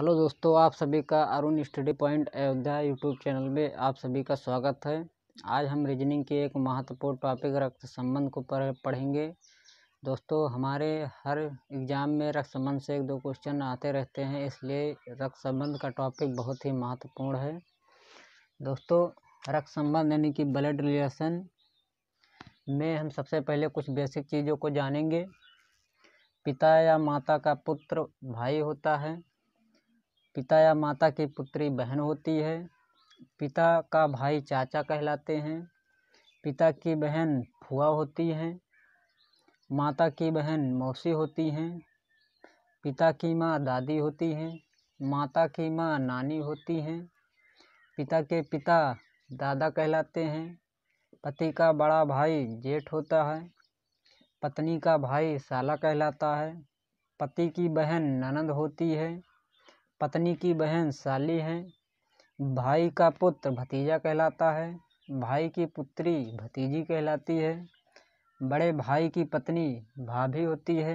Hello दोस्तों, आप सभी का Arun study point Ayodhya YouTube channel में आप सभी का स्वागत है। आज हम रीजनिंग के एक महत्वपूर्ण टॉपिक रक्त संबंध को पढ़ेंगे। दोस्तों, हमारे हर एग्जाम में रक्त संबंध से एक दो क्वेश्चन आते रहते हैं, इसलिए रक्त संबंध का टॉपिक बहुत ही महत्वपूर्ण है। दोस्तों, रक्त संबंध यानी कि ब्लड रिलेशन में हम सबसे पहले कुछ बेसिक चीज़ों को जानेंगे। पिता या माता का पुत्र भाई होता है। पिता या माता की पुत्री बहन होती है। पिता का भाई चाचा कहलाते हैं। पिता की बहन फूआ होती हैं। माता की बहन मौसी होती हैं। पिता की माँ दादी होती हैं। माता की माँ नानी होती हैं। पिता के पिता दादा कहलाते हैं। पति का बड़ा भाई जेठ होता है। पत्नी का भाई साला कहलाता है। पति की बहन ननद होती है। पत्नी की बहन साली है। भाई का पुत्र भतीजा कहलाता है। भाई की पुत्री भतीजी कहलाती है। बड़े भाई की पत्नी भाभी होती है।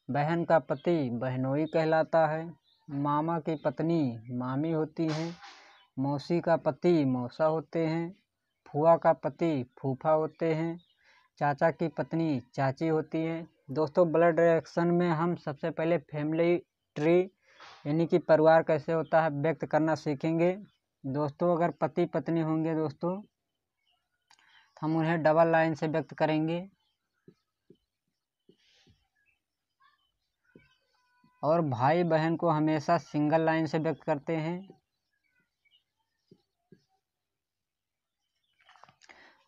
बहन का पति बहनोई कहलाता है। मामा की पत्नी मामी होती है। मौसी का पति मौसा होते हैं। फूआ का पति फूफा होते हैं। चाचा की पत्नी चाची होती है। दोस्तों, ब्लड रिलेशन में हम सबसे पहले फैमिली ट्री यानी कि परिवार कैसे होता है व्यक्त करना सीखेंगे। दोस्तों, अगर पति पत्नी होंगे दोस्तों तो हम उन्हें डबल लाइन से व्यक्त करेंगे, और भाई बहन को हमेशा सिंगल लाइन से व्यक्त करते हैं।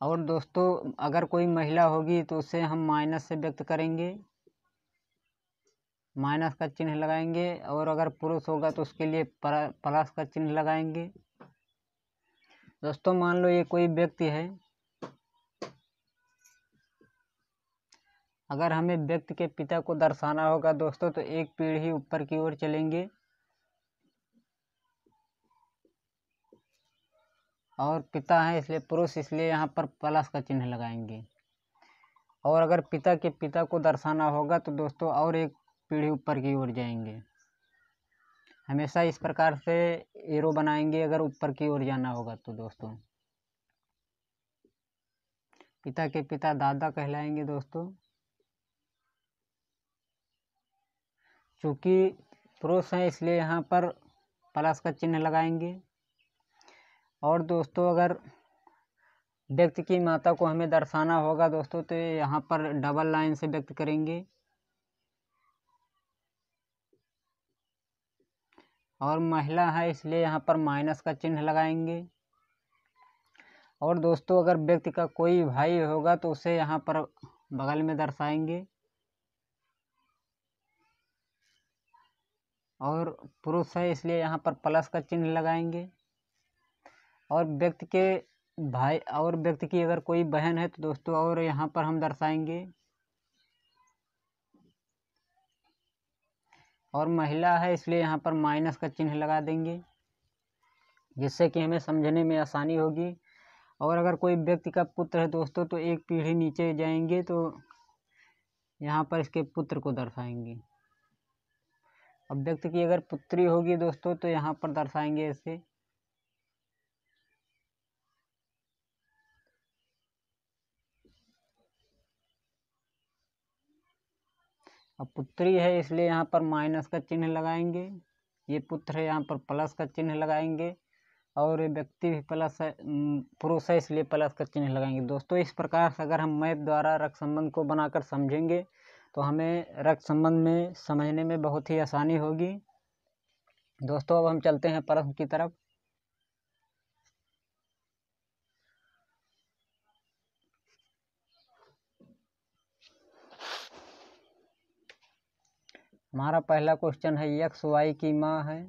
और दोस्तों, अगर कोई महिला होगी तो उसे हम माइनस से व्यक्त करेंगे, माइनस का चिन्ह लगाएंगे। और अगर पुरुष होगा तो उसके लिए प्लस का चिन्ह लगाएंगे। दोस्तों, मान लो ये कोई व्यक्ति है। अगर हमें व्यक्ति के पिता को दर्शाना होगा दोस्तों तो एक पीढ़ी ऊपर की ओर चलेंगे, और पिता है इसलिए पुरुष, इसलिए यहाँ पर प्लस का चिन्ह लगाएंगे। और अगर पिता के पिता को दर्शाना होगा तो दोस्तों और एक पीढ़ी ऊपर की ओर जाएंगे। हमेशा इस प्रकार से एरो बनाएंगे अगर ऊपर की ओर जाना होगा तो। दोस्तों, पिता के पिता दादा कहलाएंगे दोस्तों। चूँकि पुरुष हैं इसलिए यहाँ पर प्लस का चिन्ह लगाएंगे। और दोस्तों, अगर व्यक्ति की माता को हमें दर्शाना होगा दोस्तों तो यहाँ पर डबल लाइन से व्यक्त करेंगे। और महिला है इसलिए यहाँ पर माइनस का चिन्ह लगाएंगे। और दोस्तों, अगर व्यक्ति का कोई भाई होगा तो उसे यहाँ पर बगल में दर्शाएंगे। और पुरुष है इसलिए यहाँ पर प्लस का चिन्ह लगाएंगे। और व्यक्ति के भाई और व्यक्ति की अगर कोई बहन है तो दोस्तों और यहाँ पर हम दर्शाएंगे। और महिला है इसलिए यहाँ पर माइनस का चिन्ह लगा देंगे, जिससे कि हमें समझने में आसानी होगी। और अगर कोई व्यक्ति का पुत्र है दोस्तों तो एक पीढ़ी नीचे जाएंगे तो यहाँ पर इसके पुत्र को दर्शाएंगे। अब व्यक्ति की अगर पुत्री होगी दोस्तों तो यहाँ पर दर्शाएंगे ऐसे। अब पुत्री है इसलिए यहाँ पर माइनस का चिन्ह लगाएंगे। ये पुत्र है यहाँ पर प्लस का चिन्ह लगाएंगे। और ये व्यक्ति भी प्लस है, पुरुष है इसलिए प्लस का चिन्ह लगाएंगे। दोस्तों, इस प्रकार से अगर हम मैथ द्वारा रक्त संबंध को बनाकर समझेंगे तो हमें रक्त संबंध में समझने में बहुत ही आसानी होगी। दोस्तों, अब हम चलते हैं प्रश्न की तरफ। हमारा पहला क्वेश्चन है, एक्स वाई की माँ है।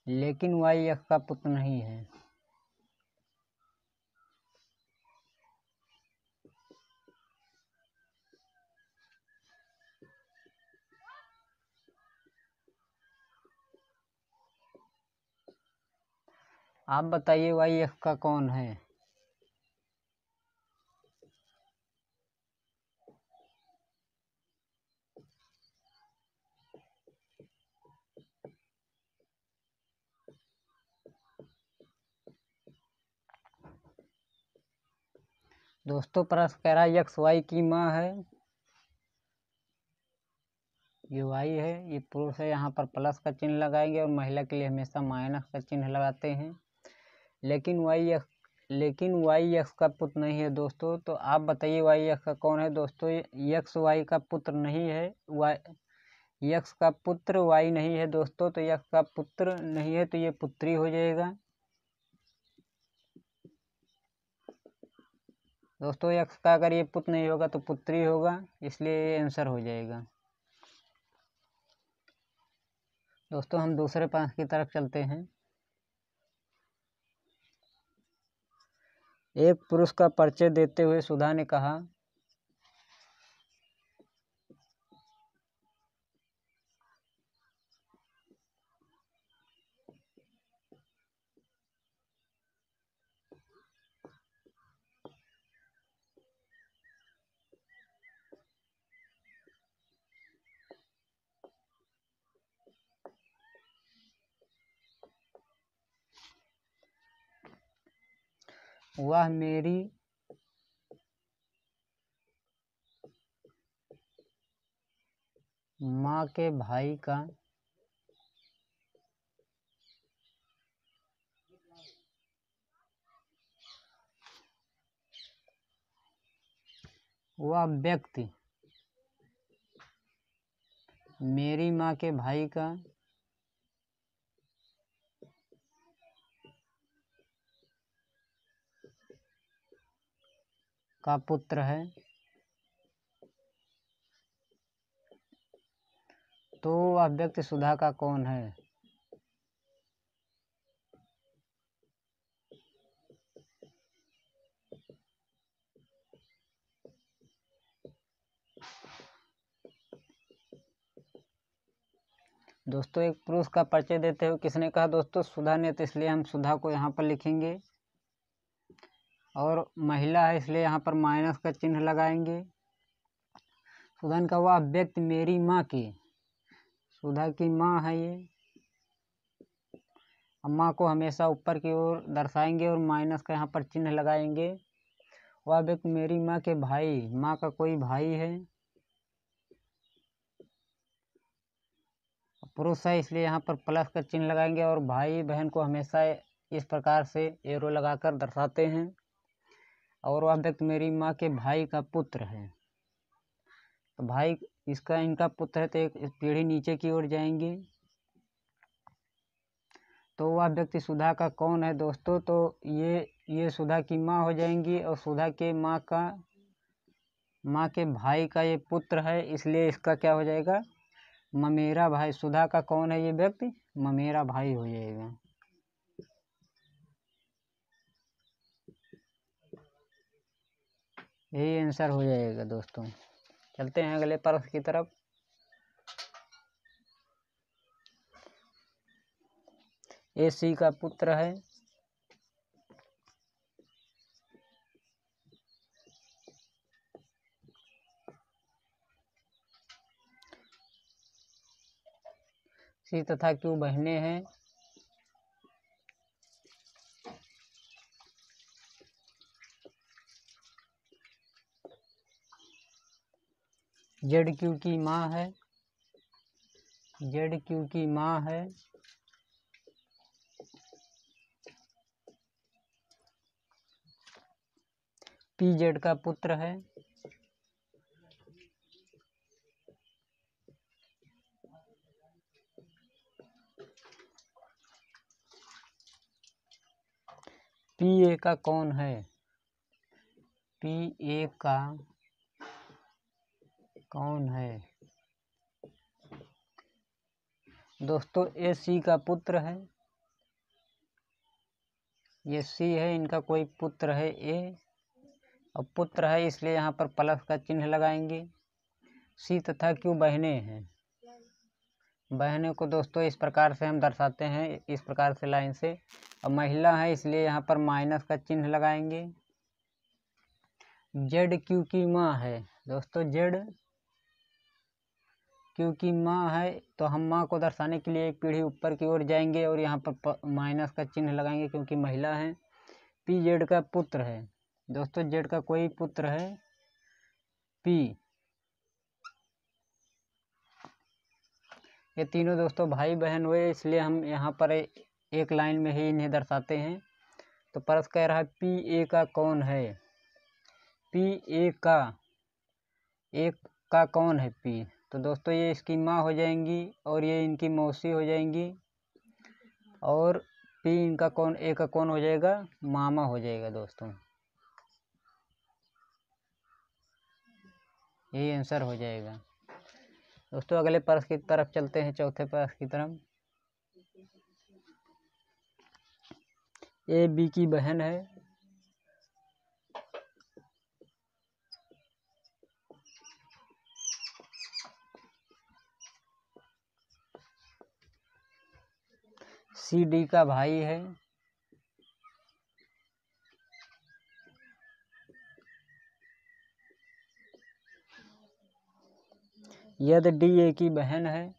लेकिन वाई एक्स का पुत्र नहीं है। आप बताइए वाई एक्स का कौन है। दोस्तों प्रश्न कह रहा है यक्स वाई की माँ है, ये वाई है, ये पुरुष है, यहाँ पर प्लस का चिन्ह लगाएंगे और महिला के लिए हमेशा माइनस का चिन्ह लगाते हैं। लेकिन वाई यक्स का पुत्र नहीं है दोस्तों। तो आप बताइए वाई यक्स का कौन है दोस्तों? यक्स वाई का पुत्र नहीं है, यक्स का पुत्र वाई नहीं है दोस्तों। तो यक्स का पुत्र नहीं है तो ये पुत्री हो जाएगा दोस्तों। यक्स का अगर ये पुत्र नहीं होगा तो पुत्री होगा, इसलिए ये आंसर हो जाएगा दोस्तों। हम दूसरे प्रश्न की तरफ चलते हैं। एक पुरुष का परिचय देते हुए सुधा ने कहा, वह मेरी माँ के भाई वह व्यक्ति मेरी माँ के भाई का पुत्र है। तो वह व्यक्ति सुधा का कौन है? दोस्तों एक पुरुष का परिचय देते हुए किसने कहा दोस्तों? सुधा ने। तो इसलिए हम सुधा को यहाँ पर लिखेंगे और महिला है इसलिए यहाँ पर माइनस का चिन्ह लगाएंगे। सुधा ने कहा वह व्यक्ति मेरी माँ की, सुधा की माँ है ये। अब माँ को हमेशा ऊपर की ओर दर्शाएंगे और माइनस का यहाँ पर चिन्ह लगाएंगे। वह व्यक्ति मेरी माँ के भाई, माँ का कोई भाई है, पुरुष है इसलिए यहाँ पर प्लस का चिन्ह लगाएंगे और भाई बहन को हमेशा इस प्रकार से एरो लगाकर दर्शाते हैं। और वह व्यक्ति मेरी माँ के भाई का पुत्र है। तो भाई इनका पुत्र है तो एक पीढ़ी नीचे की ओर जाएंगे। तो वह व्यक्ति सुधा का कौन है दोस्तों? तो ये सुधा की माँ हो जाएंगी और सुधा के माँ के भाई का ये पुत्र है, इसलिए इसका क्या हो जाएगा? ममेरा भाई। सुधा का कौन है ये व्यक्ति? ममेरा भाई हो जाएगा। यही आंसर हो जाएगा दोस्तों। चलते हैं अगले प्रश्न की तरफ। ए सी का पुत्र है, सी तथा क्यू बहनें हैं। जेड क्यू की माँ है, जेड क्यू की माँ है। पी जेड का पुत्र है, पी ए का कौन है? पी ए का कौन है दोस्तों? ए सी का पुत्र है, ये सी है, इनका कोई पुत्र है ए, और पुत्र है इसलिए यहाँ पर प्लस का चिन्ह लगाएंगे। सी तथा क्यू बहनें हैं। बहनों को दोस्तों इस प्रकार से हम दर्शाते हैं, इस प्रकार से लाइन से। और महिला है इसलिए यहाँ पर माइनस का चिन्ह लगाएंगे। जेड क्यू की माँ है दोस्तों, जेड क्यू की माँ है तो हम माँ को दर्शाने के लिए एक पीढ़ी ऊपर की ओर जाएंगे और यहाँ पर माइनस का चिन्ह लगाएंगे क्योंकि महिला है। पी जेड का पुत्र है, दोस्तों जेड का कोई पुत्र है पी। ये तीनों दोस्तों भाई बहन हुए, इसलिए हम यहाँ पर एक लाइन में ही इन्हें दर्शाते हैं। तो प्रश्न कह रहा है पी ए का कौन है, पी ए का कौन है पी। तो दोस्तों ये इसकी माँ हो जाएंगी और ये इनकी मौसी हो जाएंगी, और पी इनका कौन, ए का कौन हो जाएगा, मामा हो जाएगा दोस्तों। यही आंसर हो जाएगा दोस्तों। अगले प्रश्न की तरफ चलते हैं, चौथे प्रश्न की तरफ। ए बी की बहन है, सी डी का भाई है, यदि डी ए की बहन है,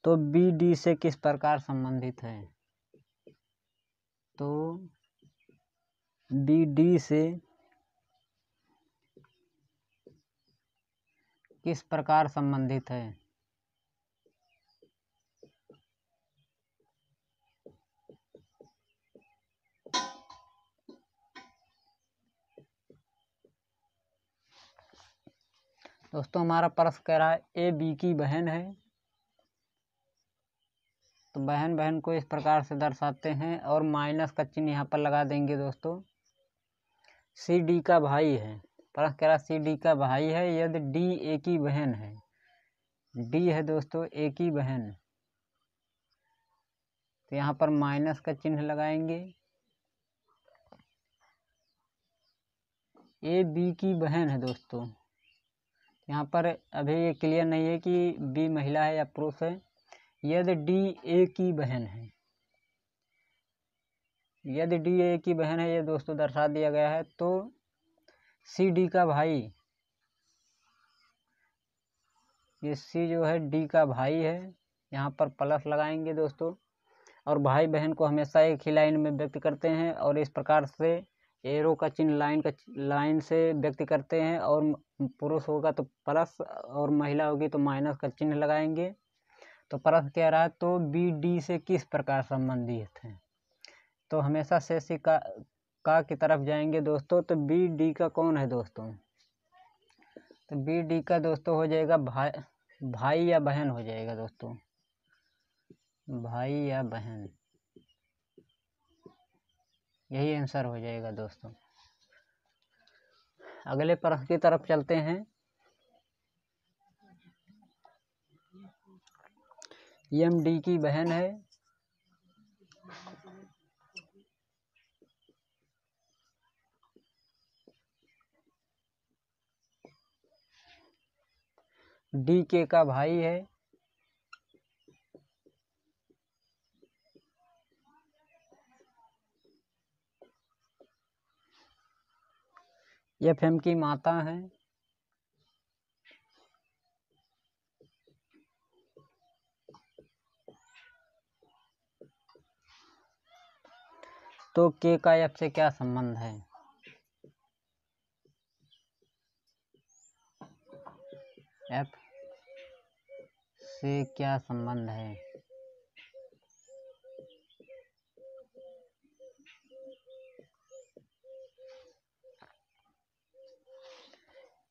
तो बी डी से किस प्रकार संबंधित है। तो बी डी से किस प्रकार संबंधित है। दोस्तों हमारा प्रश्न कह रहा है ए बी की बहन है, तो बहन बहन को इस प्रकार से दर्शाते हैं और माइनस का चिन्ह यहाँ पर लगा देंगे दोस्तों। सी डी का भाई है, प्रश्न कह रहा सी डी का भाई है यदि डी ए की बहन है। डी है दोस्तों ए की बहन, तो यहाँ पर माइनस का चिन्ह लगाएंगे। ए बी की बहन है दोस्तों, यहाँ पर अभी ये क्लियर नहीं है कि बी महिला है या पुरुष है। यदि डी ए की बहन है, यदि डी ए की बहन है, ये दोस्तों दर्शा दिया गया है। तो सी डी का भाई, ये सी जो है डी का भाई है, यहाँ पर प्लस लगाएंगे दोस्तों। और भाई बहन को हमेशा एक ही लाइन में व्यक्त करते हैं, और इस प्रकार से एरो का चिन्ह लाइन से व्यक्त करते हैं। और पुरुष होगा तो प्लस, और महिला होगी तो माइनस का चिन्ह लगाएंगे। तो प्रश्न कह रहा है तो बी डी से किस प्रकार संबंधित है। तो हमेशा शेष का की तरफ जाएंगे दोस्तों। तो बी डी का कौन है दोस्तों, तो बी डी का दोस्तों हो जाएगा भाई या बहन हो जाएगा दोस्तों, भाई या बहन, यही आंसर हो जाएगा दोस्तों। अगले प्रश्न की तरफ चलते हैं। एम डी की बहन है, डी के का भाई है, एफ एम की माता है, तो के का एफ से क्या संबंध है। एफ से क्या संबंध है।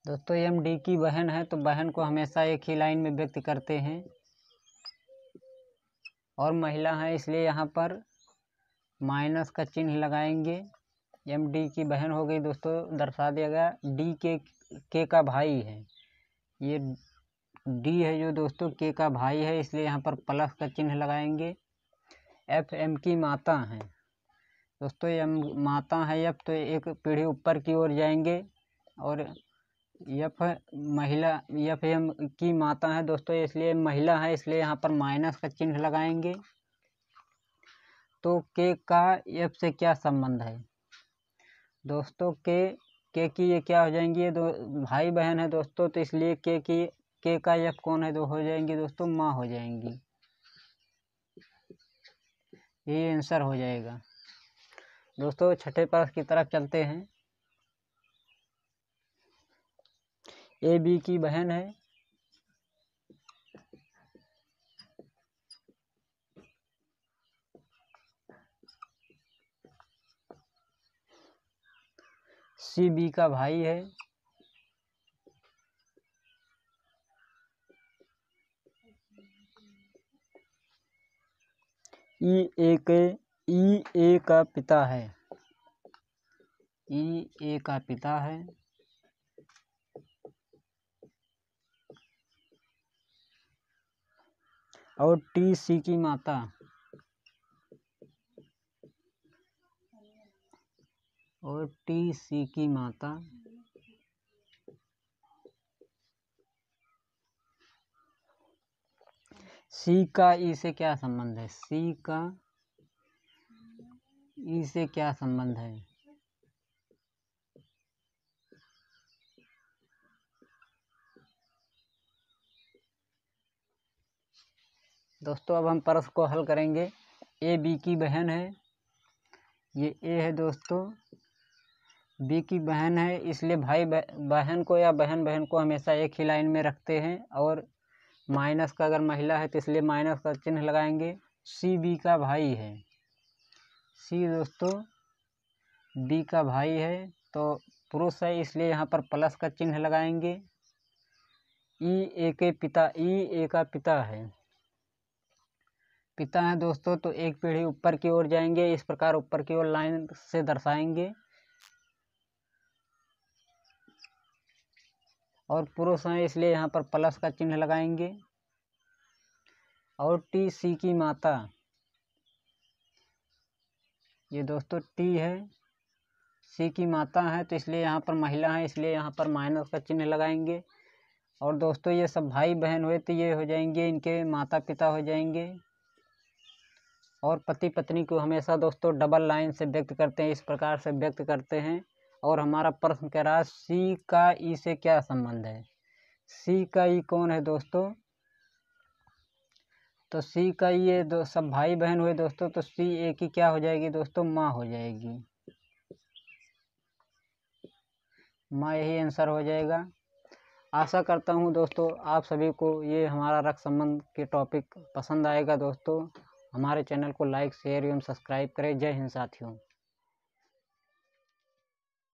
दोस्तों एम डी की बहन है, तो बहन को हमेशा एक ही लाइन में व्यक्त करते हैं, और महिला है इसलिए यहाँ पर माइनस का चिन्ह लगाएंगे। एम डी की बहन हो गई दोस्तों, दर्शा दिया गया। डी के का भाई है, ये डी है जो दोस्तों के का भाई है, इसलिए यहाँ पर प्लस का चिन्ह लगाएंगे। एफ एम की माता है दोस्तों, एम माता है एफ, तो एक पीढ़ी ऊपर की ओर जाएंगे। और एफ महिला, एफ एम की माता है दोस्तों, इसलिए महिला है, इसलिए यहाँ पर माइनस का चिन्ह लगाएंगे। तो के का एफ से क्या संबंध है दोस्तों। के की ये क्या हो जाएंगी, ये दो भाई बहन है दोस्तों, तो इसलिए के की के का एफ कौन है तो हो जाएंगी दोस्तों माँ हो जाएंगी। ये आंसर हो जाएगा। दोस्तों छठे प्रश्न की तरफ चलते हैं। ए बी की बहन है। सी बी का भाई है। ई ए का पिता है। ई ए का पिता है। और टी सी की माता। और टी सी की माता सी का ई से क्या संबंध है? सी का ई से क्या संबंध है? दोस्तों अब हम प्रश्न को हल करेंगे। ए बी की बहन है। ये ए है दोस्तों, बी की बहन है, इसलिए भाई बहन को या बहन बहन को हमेशा एक ही लाइन में रखते हैं। और माइनस का अगर महिला है तो इसलिए माइनस का चिन्ह लगाएंगे। सी बी का भाई है। सी दोस्तों बी का भाई है तो पुरुष है, इसलिए यहाँ पर प्लस का चिन्ह लगाएंगे। ई ए के पिता, ई ए का पिता है। पिता है दोस्तों तो एक पीढ़ी ऊपर की ओर जाएंगे, इस प्रकार ऊपर की ओर लाइन से दर्शाएंगे। और पुरुष हैं इसलिए यहाँ पर प्लस का चिन्ह लगाएंगे। और टी सी की माता, ये दोस्तों टी है, सी की माता है तो इसलिए यहाँ पर महिला है, इसलिए यहाँ पर माइनस का चिन्ह लगाएंगे। और दोस्तों ये सब भाई बहन हुए तो ये हो जाएंगे इनके माता पिता हो जाएंगे। और पति पत्नी को हमेशा दोस्तों डबल लाइन से व्यक्त करते हैं, इस प्रकार से व्यक्त करते हैं। और हमारा प्रश्न कह रहा है सी का ई से क्या संबंध है? सी का ई कौन है दोस्तों? तो सी का ये सब भाई बहन हुए दोस्तों, तो सी ए की क्या हो जाएगी दोस्तों? माँ हो जाएगी। माँ यही आंसर हो जाएगा। आशा करता हूँ दोस्तों आप सभी को ये हमारा रक्त संबंध के टॉपिक पसंद आएगा। दोस्तों हमारे चैनल को लाइक शेयर एवं सब्सक्राइब करें। जय हिंद साथियों।